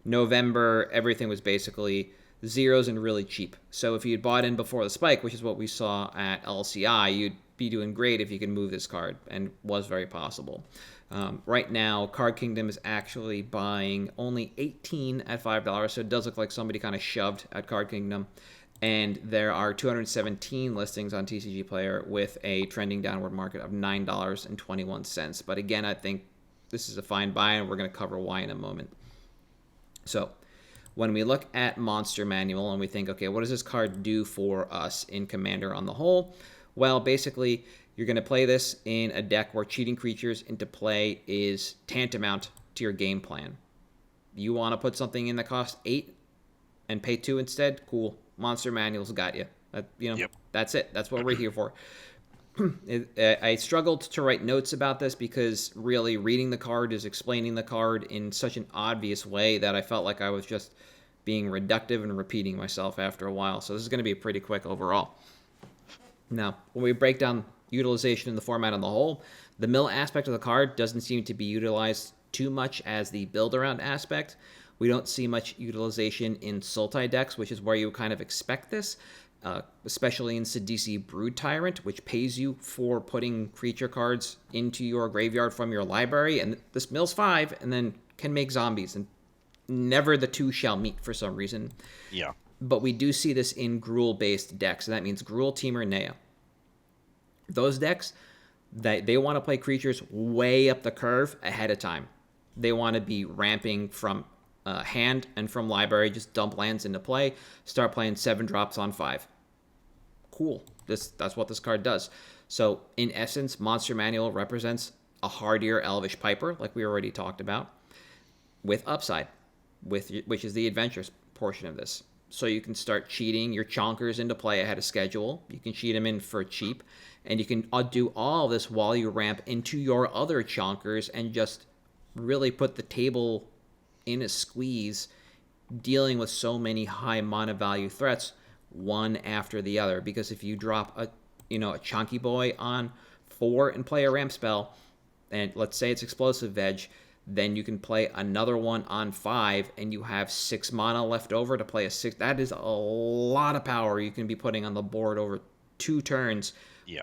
November, everything was basically zeros and really cheap. So if you had bought in before the spike, which is what we saw at LCI, you'd be doing great if you can move this card, and was very possible. Right now, Card Kingdom is actually buying only 18 at $5, so it does look like somebody kind of shoved at Card Kingdom. And there are 217 listings on TCG Player with a trending downward market of $9.21. But again, I think this is a fine buy, and we're going to cover why in a moment. So when we look at Monster Manual and we think, okay, what does this card do for us in Commander on the whole? Well, basically, you're going to play this in a deck where cheating creatures into play is tantamount to your game plan. You want to put something in that costs 8 and pay 2 instead? Cool. Monster Manual's got you. That's it. That's what we're here for. I struggled to write notes about this because really reading the card is explaining the card in such an obvious way that I felt like I was just being reductive and repeating myself after a while. So this is going to be pretty quick overall. Now, when we break down, utilization in the format on the whole. The mill aspect of the card doesn't seem to be utilized too much as the build-around aspect. We don't see much utilization in Sultai decks, which is where you kind of expect this, especially in Sidisi Brood Tyrant, which pays you for putting creature cards into your graveyard from your library, and this mills 5 and then can make zombies, and never the two shall meet for some reason. Yeah. But we do see this in Gruul-based decks, and that means Gruul, Temur, Nea. Those decks, they want to play creatures way up the curve ahead of time. They want to be ramping from hand and from library, just dump lands into play, start playing 7 drops on 5. Cool. That's what this card does. So, in essence, Monster Manual represents a hardier Elvish Piper, like we already talked about, with upside, which is the adventures portion of this. So you can start cheating your chonkers into play ahead of schedule. You can cheat them in for cheap. And you can do all of this while you ramp into your other chonkers and just really put the table in a squeeze, dealing with so many high mana value threats one after the other. Because if you drop a chunky boy on 4 and play a ramp spell, and let's say it's explosive veg, then you can play another one on 5, and you have 6 mana left over to play a 6. That is a lot of power you can be putting on the board over 2 turns,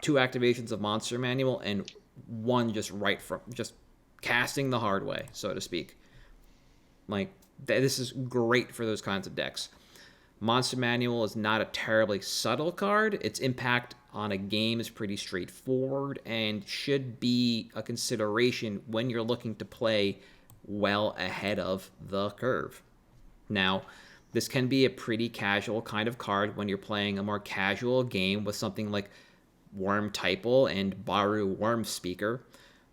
2 activations of Monster Manual, and 1 just casting the hard way, so to speak. Like, this is great for those kinds of decks. Monster Manual is not a terribly subtle card. Its impact on a game is pretty straightforward and should be a consideration when you're looking to play well ahead of the curve. Now, this can be a pretty casual kind of card when you're playing a more casual game with something like Worm Typal and Baru Worm Speaker,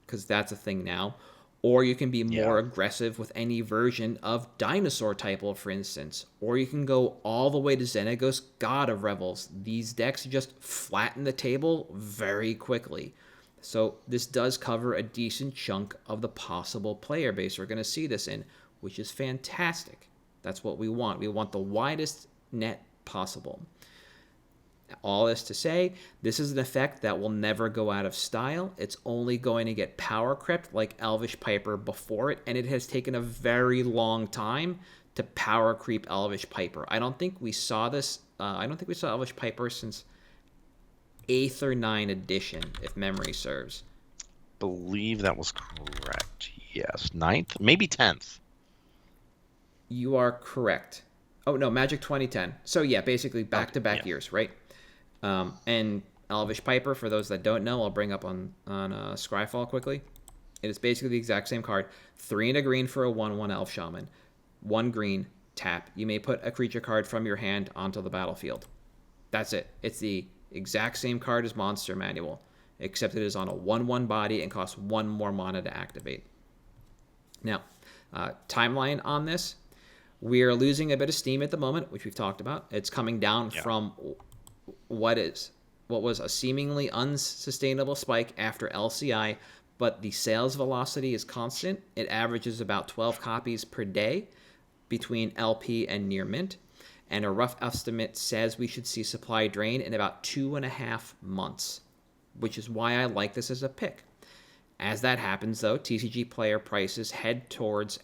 because that's a thing now. Or you can be more aggressive with any version of Dinosaur Typal, for instance. Or you can go all the way to Xenagos, God of Revels. These decks just flatten the table very quickly. So this does cover a decent chunk of the possible player base we're going to see this in, which is fantastic. That's what we want. We want the widest net possible. All this to say, this is an effect that will never go out of style. It's only going to get power crept like Elvish Piper before it, and it has taken a very long time to power creep Elvish Piper. I don't think we saw this. I don't think we saw Elvish Piper since 8th or 9th edition, if memory serves. Believe that was correct. Yes, 9th, maybe 10th. You are correct. Oh no, Magic 2010. So yeah, basically back-to-back years, right? And Elvish Piper, for those that don't know, I'll bring up on Scryfall quickly. It is basically the exact same card. 3 and a green for a 1/1 Elf Shaman. 1 green, tap. You may put a creature card from your hand onto the battlefield. That's it. It's the exact same card as Monster Manual, except it is on a 1/1 body and costs 1 more mana to activate. Now, timeline on this. We are losing a bit of steam at the moment, which we've talked about. It's coming down from what was a seemingly unsustainable spike after LCI, but the sales velocity is constant. It averages about 12 copies per day between LP and near mint, and a rough estimate says we should see supply drain in about 2.5 months, which is why I like this as a pick. As that happens, though, TCG player prices head towards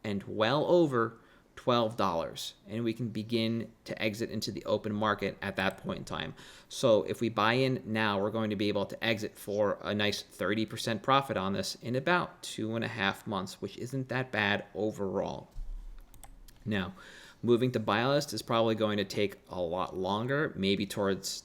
and well over $12, and we can begin to exit into the open market at that point in time. So if we buy in now, we're going to be able to exit for a nice 30% profit on this in about 2.5 months, which isn't that bad overall. Now, moving to buy list is probably going to take a lot longer, maybe towards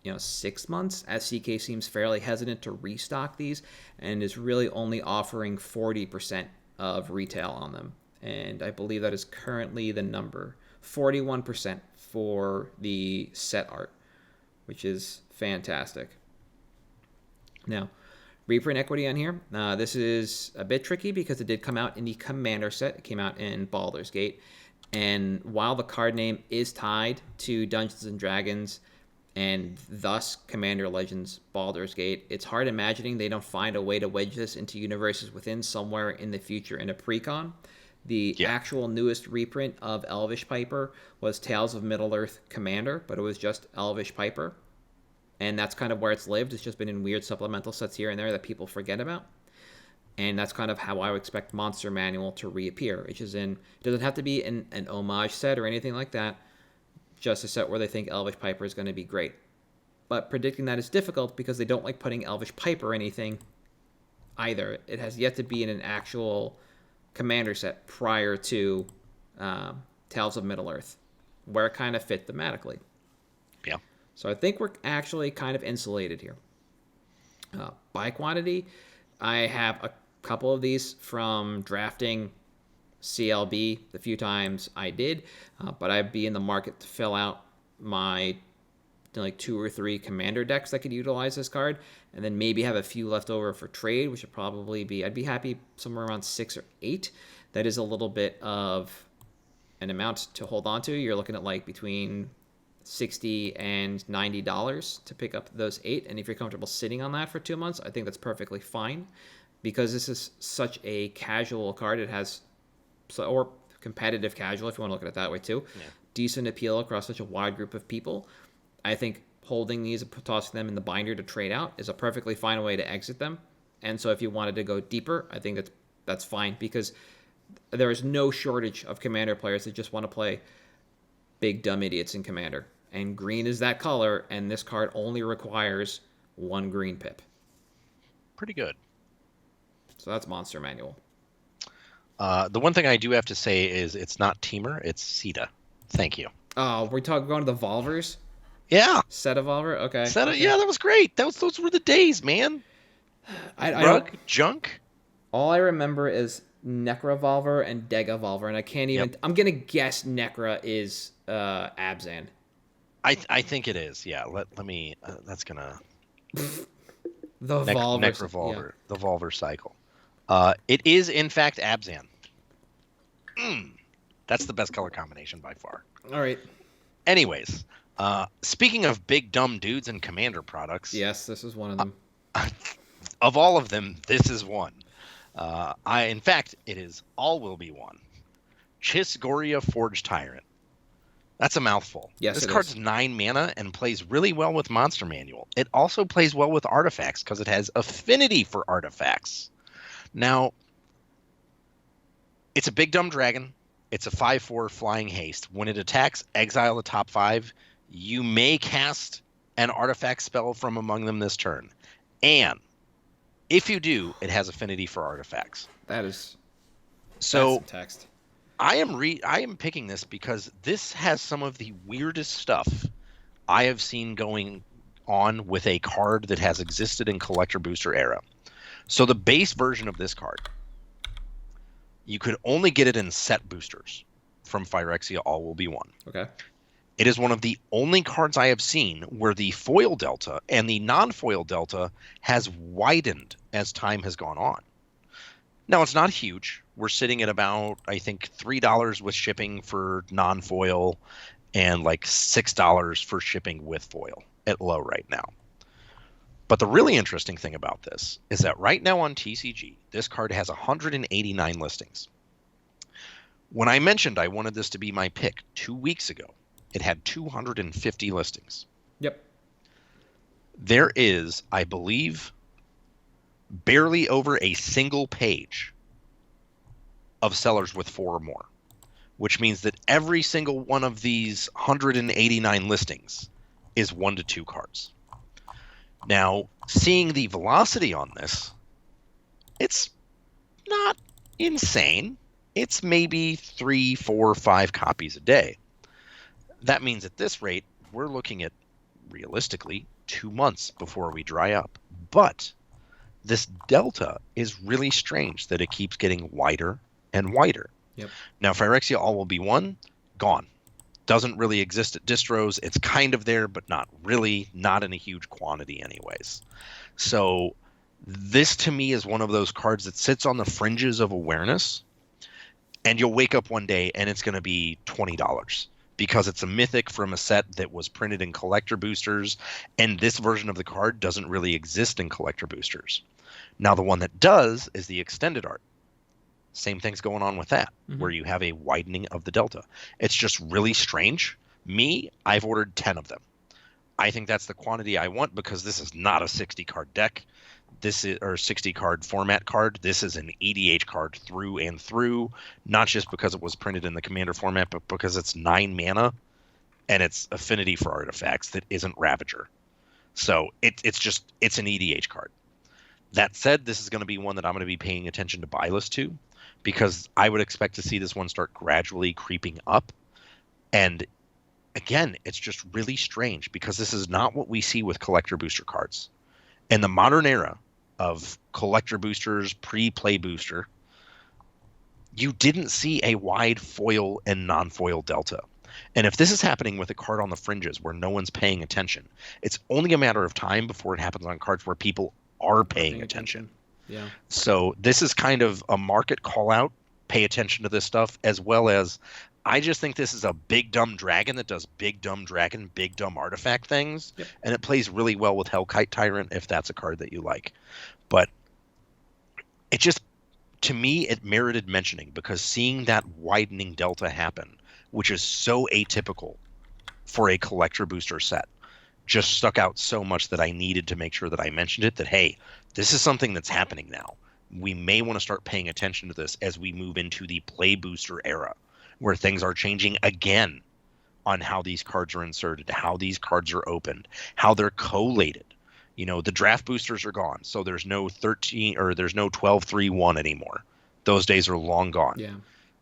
6 months, as CK seems fairly hesitant to restock these and is really only offering 40% of retail on them. And I believe that is currently the number, 41% for the set art, which is fantastic. Now, reprint equity on here. This is a bit tricky because it did come out in the Commander set. It came out in Baldur's Gate. And while the card name is tied to Dungeons & Dragons and thus Commander Legends Baldur's Gate, it's hard imagining they don't find a way to wedge this into universes within somewhere in the future in a precon. The actual newest reprint of Elvish Piper was Tales of Middle-earth Commander, but it was just Elvish Piper. and that's kind of where it's lived. It's just been in weird supplemental sets here and there that people forget about. And that's kind of how I would expect Monster Manual to reappear, which is it doesn't have to be an homage set or anything like that, just a set where they think Elvish Piper is going to be great. But predicting that is difficult because they don't like putting Elvish Piper or anything either. It has yet to be in an actual commander set prior to Tales of Middle-earth, where it kind of fit thematically. Yeah. So I think we're actually kind of insulated here. By quantity, I have a couple of these from drafting CLB the few times I did, but I'd be in the market to fill out my like 2 or 3 commander decks that could utilize this card, and then maybe have a few left over for trade, which would probably be, I'd be happy somewhere around 6 or 8. That is a little bit of an amount to hold on to. You're looking at like between $60 and $90 to pick up those 8, and if you're comfortable sitting on that for 2 months, I think that's perfectly fine, because this is such a casual card. It has, or competitive casual if you want to look at it that way too, decent appeal across such a wide group of people. I think holding these and tossing them in the binder to trade out is a perfectly fine way to exit them. And so if you wanted to go deeper, I think that's fine, because there is no shortage of commander players that just want to play big dumb idiots in commander. And green is that color, and this card only requires 1 green pip. Pretty good. So that's Monster Manual. The one thing I do have to say is it's not Teamer, it's Sita. Thank you. Oh, we're going to the Volvers? Yeah. Set of Volver? Okay. Yeah, that was great. Those were the days, man. Rug, junk. All I remember is Necra Volver and Dega Volver, and I can't even... Yep. I'm going to guess Necra is Abzan. I think it is, yeah. Let me... that's going to... The Volver. Necra Volver. Yeah. The Volver cycle. It is, in fact, Abzan. That's the best color combination by far. All right. Anyways, speaking of big dumb dudes and commander products... Yes, this is one of them. Of all of them, this is one. In fact, it is all will be one. Chisgoria Forge Tyrant. That's a mouthful. Yes, this card's 9 mana and plays really well with Monster Manual. It also plays well with artifacts because it has affinity for artifacts. Now, it's a big dumb dragon. It's a 5/4 flying haste. When it attacks, exile the top 5. You may cast an artifact spell from among them this turn. And if you do, it has affinity for artifacts. That's so text. I am picking this because this has some of the weirdest stuff I have seen going on with a card that has existed in Collector Booster era. So the base version of this card, you could only get it in set boosters from Phyrexia All Will Be One. Okay. It is one of the only cards I have seen where the foil delta and the non-foil delta has widened as time has gone on. Now, it's not huge. We're sitting at about, I think, $3 with shipping for non-foil and like $6 for shipping with foil at low right now. But the really interesting thing about this is that right now on TCG, this card has 189 listings. When I mentioned I wanted this to be my pick 2 weeks ago, it had 250 listings. Yep. There is, I believe, barely over a single page of sellers with 4 or more, which means that every single one of these 189 listings is 1 to 2 cards. Now, seeing the velocity on this, it's not insane. It's maybe 3, 4, 5 copies a day. That means at this rate, we're looking at, realistically, 2 months before we dry up. But this delta is really strange that it keeps getting wider and wider. Yep. Now, Phyrexia All Will Be One, gone. Doesn't really exist at distros. It's kind of there, but not really, not in a huge quantity anyways. So this to me is one of those cards that sits on the fringes of awareness, and you'll wake up one day and it's going to be $20 because it's a mythic from a set that was printed in collector boosters, and this version of the card doesn't really exist in collector boosters. Now, the one that does is the extended art. Same thing's going on with that, where you have a widening of the delta. It's just really strange. Me, I've ordered 10 of them. I think that's the quantity I want because this is not a 60 card deck. This is or 60 card format card. This is an EDH card through and through, not just because it was printed in the Commander format, but because it's 9 mana and it's affinity for artifacts that isn't Ravager. So it's an EDH card. That said, this is going to be one that I'm going to be paying attention to buy list to, because I would expect to see this one start gradually creeping up. And again, it's just really strange because this is not what we see with collector booster cards. In the modern era of collector boosters, pre-play booster, you didn't see a wide foil and non-foil delta. And if this is happening with a card on the fringes where no one's paying attention, it's only a matter of time before it happens on cards where people are paying attention. Yeah. So this is kind of a market call out. Pay attention to this stuff, as well as I just think this is a big dumb dragon that does big dumb dragon, big dumb artifact things. Yep. And it plays really well with Hellkite Tyrant if that's a card that you like. But it just, to me, it merited mentioning because seeing that widening delta happen, which is so atypical for a collector booster set, just stuck out so much that I needed to make sure that I mentioned it, that, hey, this is something that's happening now. We may want to start paying attention to this as we move into the play booster era, where things are changing again on how these cards are inserted, how these cards are opened, how they're collated. You know, the draft boosters are gone, so there's no 12-3-1 anymore. Those days are long gone. Yeah.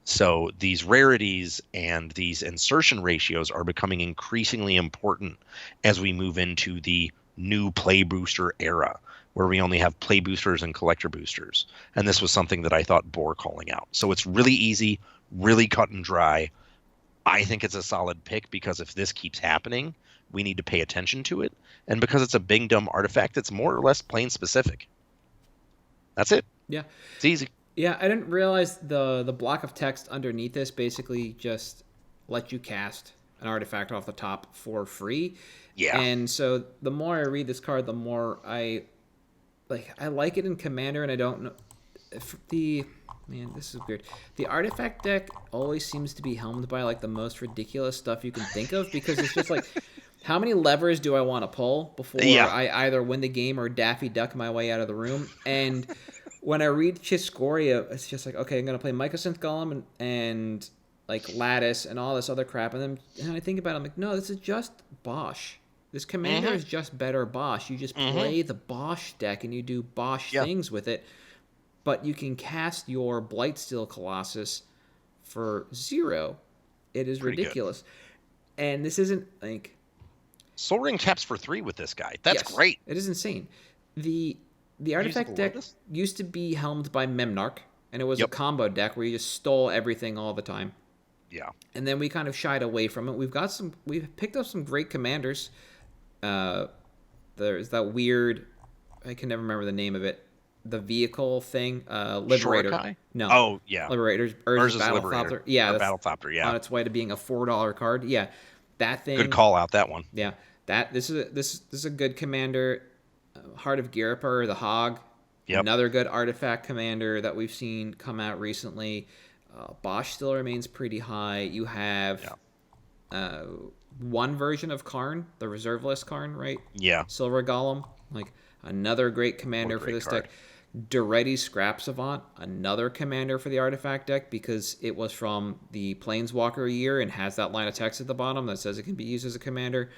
So these rarities and these insertion ratios are becoming increasingly important as we move into the new play booster era, where we only have play boosters and collector boosters. And this was something that I thought bore calling out. So it's really easy, really cut and dry. I think it's a solid pick because if this keeps happening, we need to pay attention to it. And because it's a big dumb artifact, it's more or less plane specific. That's it. Yeah. It's easy. Yeah, I didn't realize the block of text underneath this basically just let you cast an artifact off the top for free. Yeah. And so the more I read this card, the more I like it in Commander, and I don't know if this is weird. The artifact deck always seems to be helmed by like the most ridiculous stuff you can think of, because it's just like, how many levers do I want to pull before I either win the game or Daffy Duck my way out of the room? And when I read Chiscoria, it's just like, okay, I'm going to play Mycosynth Golem and like Lattice and all this other crap. And then I think about it, I'm like, no, this is just Bosch. This Commander is just better Bosch. You just play the Bosch deck and you do Bosch things with it. But you can cast your Blightsteel Colossus for 0. It is pretty ridiculous. Good. And this isn't like... Soul Ring taps for 3 with this guy. That's great. It is insane. The artifact deck used to be helmed by Memnarch, and it was a combo deck where you just stole everything all the time. Yeah. And then we kind of shied away from it. We've picked up some great commanders. There's that weird, I can never remember the name of it, the vehicle thing, Liberator. Shorikai? No. Oh, yeah. Liberator's Urza's Battlethopter. Yeah, that's Battlethopter, yeah. On its way to being a $4 card. Yeah. That thing. Good call out, that one. Yeah. This is a good commander. Heart of Ghirapur, the Hog. Yep. Another good artifact commander that we've seen come out recently. Bosch still remains pretty high. You have one version of Karn, the reserve list Karn, right? Yeah. Silver Golem, like another great commander for this deck. Duretti Scrap Savant, another commander for the artifact deck, because it was from the Planeswalker year and has that line of text at the bottom that says it can be used as a commander.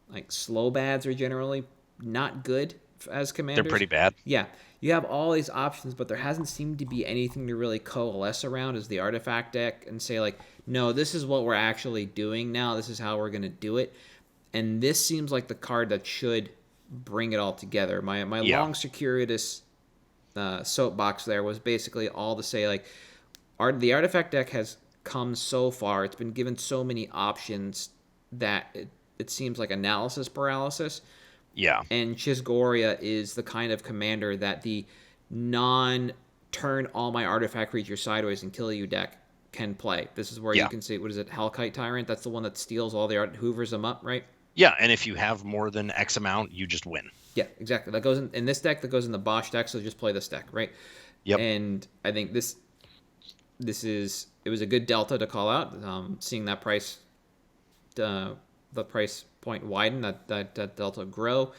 Like slow bads are generally not good as commanders. They're pretty bad. Yeah. You have all these options, but there hasn't seemed to be anything to really coalesce around as the artifact deck and say, like, no, this is what we're actually doing now. This is how we're going to do it. And this seems like the card that should bring it all together. My long circuitous soapbox there was basically all to say, like, the artifact deck has come so far. It's been given so many options that it seems like analysis paralysis. Yeah. And Chisgoria is the kind of commander that the non-turn all my artifact creatures sideways and kill you deck can play. This is where you can see, what is it, Hellkite Tyrant? That's the one that steals all the art, hoovers them up, right? Yeah, and if you have more than X amount, you just win. Yeah, exactly. That goes in this deck, that goes in the Bosch deck, so just play this deck, right? Yep. And I think it was a good delta to call out. Seeing that price, the price point widen, that delta grow.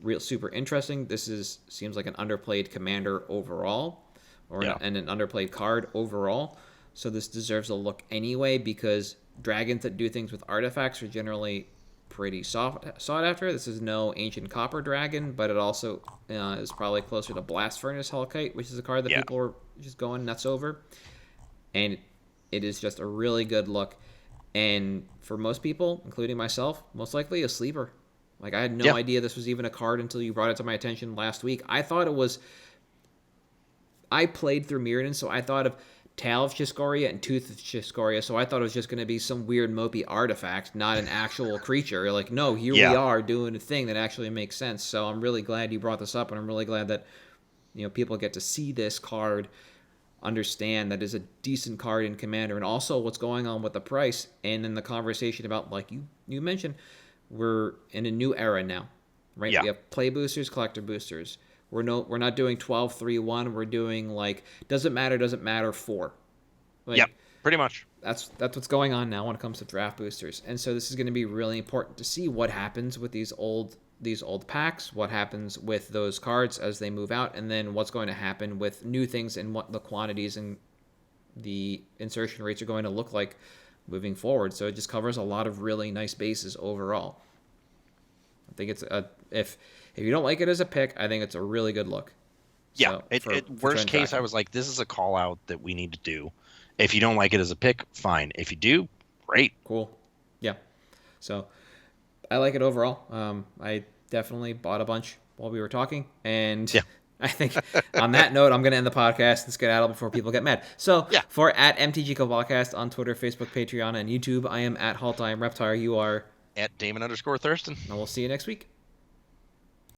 Real super interesting. This seems like an underplayed commander overall, and an underplayed card overall. So this deserves a look anyway, because dragons that do things with artifacts are generally pretty sought after. This is no ancient copper dragon, but it also is probably closer to Blast Furnace Hellkite, which is a card that people are just going nuts over. And it is just a really good look. And for most people, including myself, most likely a sleeper. Like, I had no idea this was even a card until you brought it to my attention last week. I thought it was... I played through Mirrodin, so I thought of Tail of Chiskoria and Tooth of Chiskoria, so I thought it was just going to be some weird mopey artifact, not an actual creature. Like, no, here we are doing a thing that actually makes sense. So I'm really glad you brought this up, and I'm really glad that people get to see this card, understand that is a decent card in Commander, and also what's going on with the price, and in the conversation about, like you mentioned, we're in a new era now, right? We have play boosters, collector boosters. We're not doing 12-3-1. We're doing like doesn't matter 4. Like, pretty much. That's what's going on now when it comes to draft boosters. And so this is going to be really important to see what happens with these old packs, what happens with those cards as they move out, and then what's going to happen with new things and what the quantities and the insertion rates are going to look like moving forward. So it just covers a lot of really nice bases overall. I think it's if you don't like it as a pick, I think it's a really good look. Yeah, so worst case, I was like, this is a call out that we need to do. If you don't like it as a pick, fine. If you do, great. Cool. Yeah. So I like it overall. I definitely bought a bunch while we were talking. And I think on that note, I'm going to end the podcast and skedaddle before people get mad. So for at MtG Cabalcast on Twitter, Facebook, Patreon, and YouTube, I am at HaltIamReptire. You are... at Damon_Thurston. And we'll see you next week.